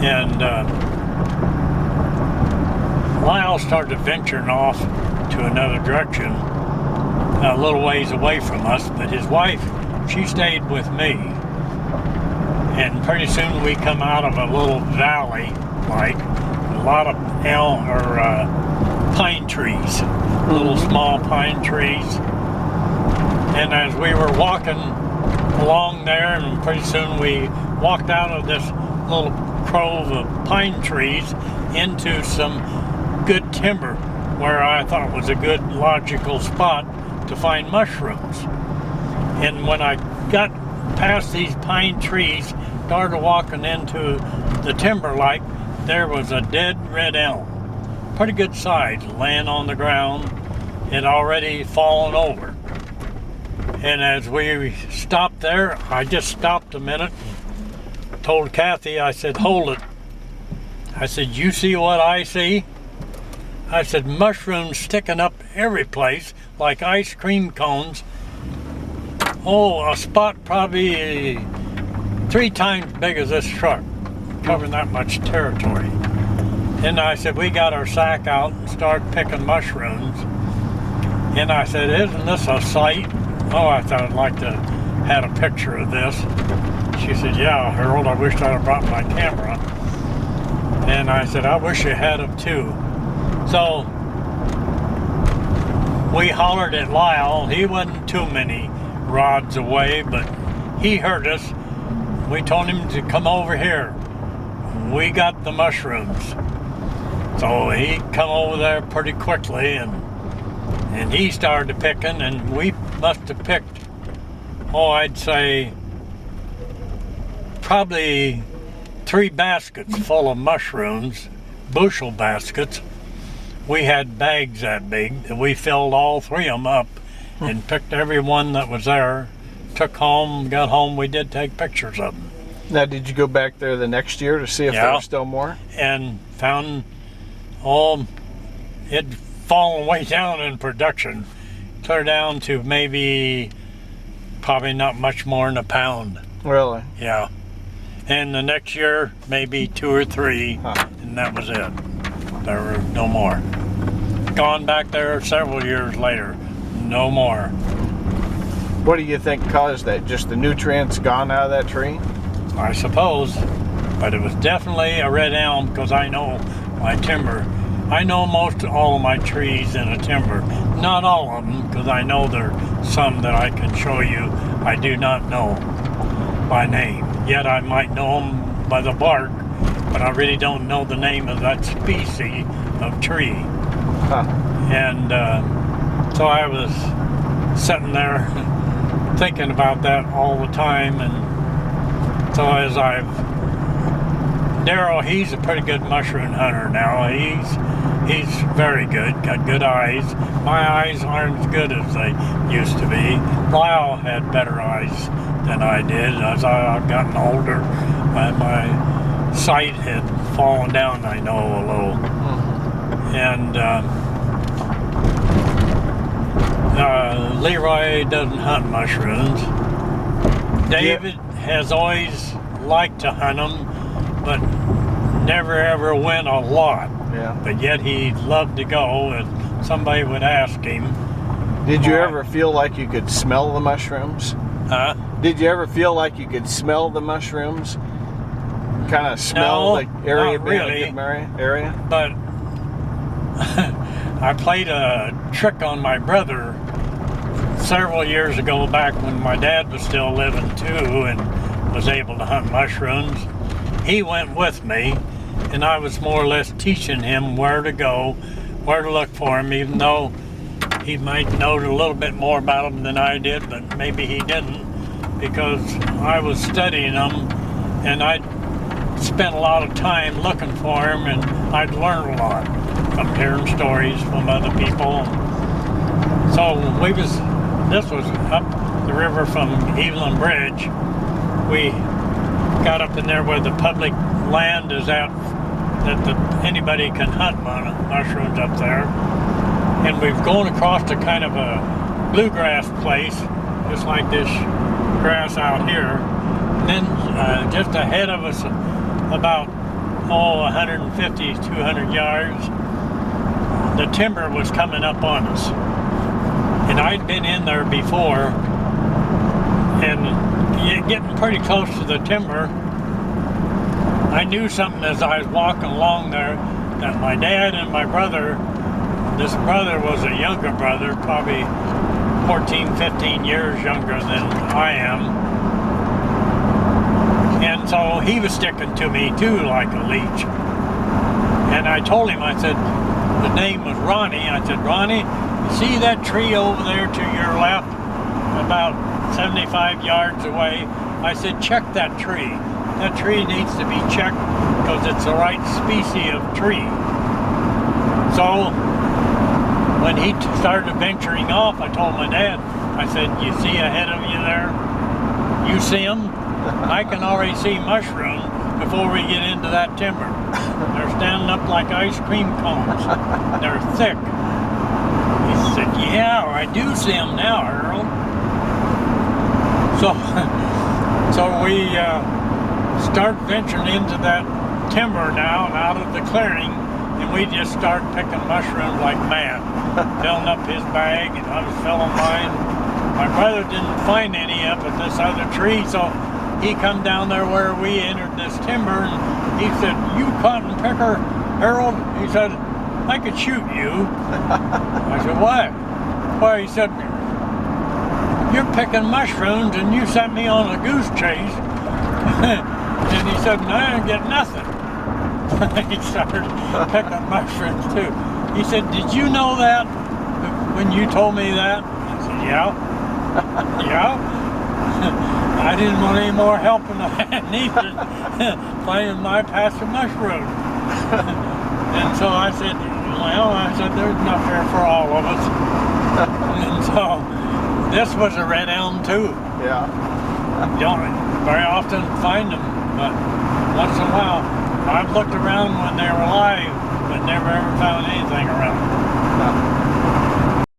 And Lyle started venturing off to another direction, a little ways away from us, but his wife, she stayed with me. And pretty soon we come out of a little valley, like a lot of pine trees, little small pine trees. And as we were walking along there, and pretty soon we walked out of this little grove of pine trees into some good timber where I thought was a good logical spot to find mushrooms. And when I got past these pine trees, started walking into the timber light, there was a dead red elm, pretty good size, laying on the ground. It already fallen over. And as we stopped there, I just stopped a minute, told Kathy, I said, hold it. I said, you see what I see? I said, mushrooms sticking up every place like ice cream cones. Oh, a spot probably 3 times big as this truck, covering that much territory. And I said, we got our sack out and started picking mushrooms. And I said, isn't this a sight? Oh, I thought I'd like to have a picture of this. She said, yeah, Harold, I wish I'd have brought my camera. And I said, I wish you had them too. So we hollered at Lyle. He wasn't too many rods away, but he heard us. We told him to come over here. We got the mushrooms. So he come over there pretty quickly, and he started picking, and we must have picked, I'd say probably 3 baskets full of mushrooms, bushel baskets. We had bags that big, and we filled all 3 of them up and picked every one that was there, took home, got home. We did take pictures of them. Now, did you go back there the next year to see if there were still more? And found, it'd fallen way down in production, clear down to probably not much more than a pound. Really? Yeah. And the next year, maybe 2 or 3, and that was it. There were no more. Gone back there several years later, no more. What do you think caused that? Just the nutrients gone out of that tree? I suppose, but it was definitely a red elm, because I know my timber. I know most all of my trees in a timber. Not all of them, because I know there are some that I can show you I do not know by name. Yet I might know them by the bark, but I really don't know the name of that species of tree. And so I was sitting there thinking about that all the time, and so as Darryl, he's a pretty good mushroom hunter now. He's very good, got good eyes. My eyes aren't as good as they used to be. Lyle had better eyes than I did. As I've gotten older, my sight had fallen down, I know, a little. And Leroy doesn't hunt mushrooms. David has always liked to hunt them, but never ever went a lot. Yeah. But yet he loved to go if somebody would ask him. Did you ever feel like you could smell the mushrooms? Huh? Did you ever feel like you could smell the mushrooms? Kind of smell the area being a good area? But I played a trick on my brother several years ago, back when my dad was still living too and was able to hunt mushrooms. He went with me, and I was more or less teaching him where to go, where to look for him, even though he might know a little bit more about them than I did, but maybe he didn't, because I was studying them, and I'd spent a lot of time looking for him, and I'd learned a lot from hearing stories from other people. So this was up the river from Evelyn Bridge. We got up in there where the public land is at, that anybody can hunt mushrooms up there. And we've gone across to kind of a bluegrass place, just like this grass out here. And then just ahead of us, about 150, 200 yards, the timber was coming up on us. And I'd been in there before, and getting pretty close to the timber, I knew something as I was walking along there, that my dad and my brother, this brother was a younger brother, probably 14, 15 years younger than I am. And so he was sticking to me too like a leech. And I told him, I said, the name was Ronnie. I said, Ronnie, you see that tree over there to your left, about 75 yards away? I said, check that tree. That tree needs to be checked because it's the right species of tree. So when he started venturing off, I told my dad, I said, you see ahead of you there? You see them? I can already see mushrooms before we get into that timber. They're standing up like ice cream cones. They're thick. He said, yeah, I do see them now, Earl. So we start venturing into that timber now and out of the clearing, and we just start picking mushrooms like mad. Filling up his bag, and I was filling mine. My brother didn't find any up at this other tree, so he come down there where we entered this timber, and he said, you cotton picker, Harold? He said, I could shoot you. I said, what? Well, he said, you're picking mushrooms and you sent me on a goose chase. And he said, no, I didn't get nothing. He started picking mushrooms too. He said, did you know that when you told me that? I said, yeah. Yeah. I didn't want any more help than I needed finding my patch of mushrooms. And so I said, well, there's enough here for all of us. And so this was a red elm too. Yeah. Don't very often find them, but once in a while. I've looked around when they were alive, but never ever found anything around them.